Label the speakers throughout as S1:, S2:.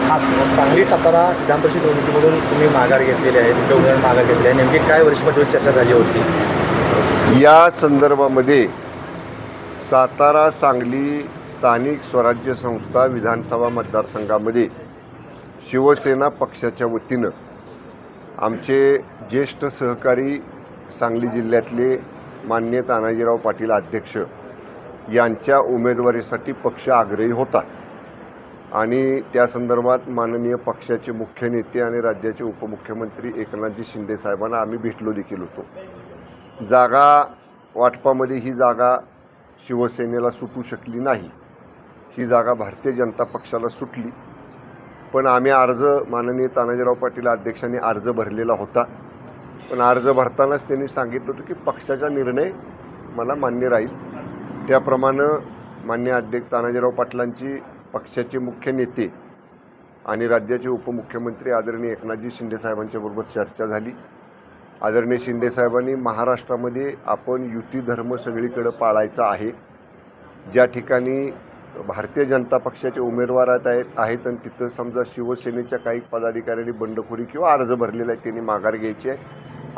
S1: सांगली सातारा विधान परिषद निवडणुकीमधून तुम्ही माघार घेतलेली आहे, तुमच्या उमेदवार माघार घेतली आहे. नेमकी काय वरिष्ठ चर्चा झाली होती
S2: या संदर्भामध्ये? सातारा सांगली स्थानिक स्वराज्य संस्था विधानसभा मतदारसंघामध्ये शिवसेना पक्षाच्या वतीनं आमचे ज्येष्ठ सहकारी सांगली जिल्ह्यातले माननीय तानाजीराव पाटील अध्यक्ष यांच्या उमेदवारीसाठी पक्ष आग्रही होता आणि त्या संदर्भात माननीय पक्षाचे मुख्य नेते आणि राज्याचे उपमुख्यमंत्री एकनाथजी शिंदे साहेबांना आम्ही भेटलो देखील होतो. जागा वाटपामध्ये ही जागा शिवसेनेला सुटू शकली नाही, ही जागा भारतीय जनता पक्षाला सुटली. पण आम्ही अर्ज माननीय तानाजीराव पाटील अध्यक्षांनी अर्ज भरलेला होता. पण अर्ज भरतानाच त्यांनी सांगितलं होतं की पक्षाचा निर्णय मला मान्य राहील. त्याप्रमाणे मान्य अध्यक्ष तानाजीराव पाटलांची पक्षाचे मुख्य नेते आणि राज्याचे उपमुख्यमंत्री आदरणीय एकनाथजी शिंदे साहेबांच्या बरोबर चर्चा झाली. आदरणीय शिंदे साहेबांनी महाराष्ट्रामध्ये आपण युती धर्म सगळीकडे पाळायचा आहे. ज्या ठिकाणी भारतीय जनता पक्षाचे उमेदवार आहेत आणि तिथं समजा शिवसेनेच्या काही पदाधिकाऱ्यांनी बंडखोरी किंवा अर्ज भरलेला आहे त्यांनी माघार घ्यायची आहे,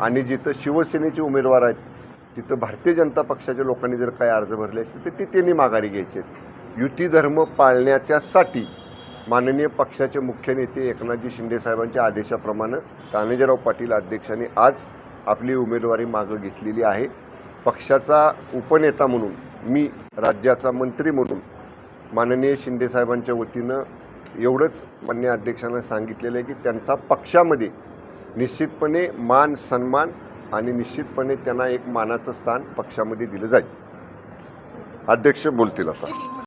S2: आणि जिथं शिवसेनेचे उमेदवार आहेत तिथं भारतीय जनता पक्षाच्या लोकांनी जर काही अर्ज भरले असते तर ते त्यांनी माघारी घ्यायचे आहेत. युती धर्म पाळण्याच्यासाठी माननीय पक्षाचे मुख्य नेते एकनाथजी शिंदे साहेबांच्या आदेशाप्रमाणे तानाजीराव पाटील अध्यक्षांनी आज आपली उमेदवारी मागं घेतलेली आहे. पक्षाचा उपनेता म्हणून मी राज्याचा मंत्री म्हणून माननीय शिंदे साहेबांच्या वतीनं एवढंच माननीय अध्यक्षांना सांगितलेलं आहे की त्यांचा पक्षामध्ये निश्चितपणे मान सन्मान आणि निश्चितपणे त्यांना एक मानाचं स्थान पक्षामध्ये दिलं जाईल. अध्यक्ष बोलतील आता.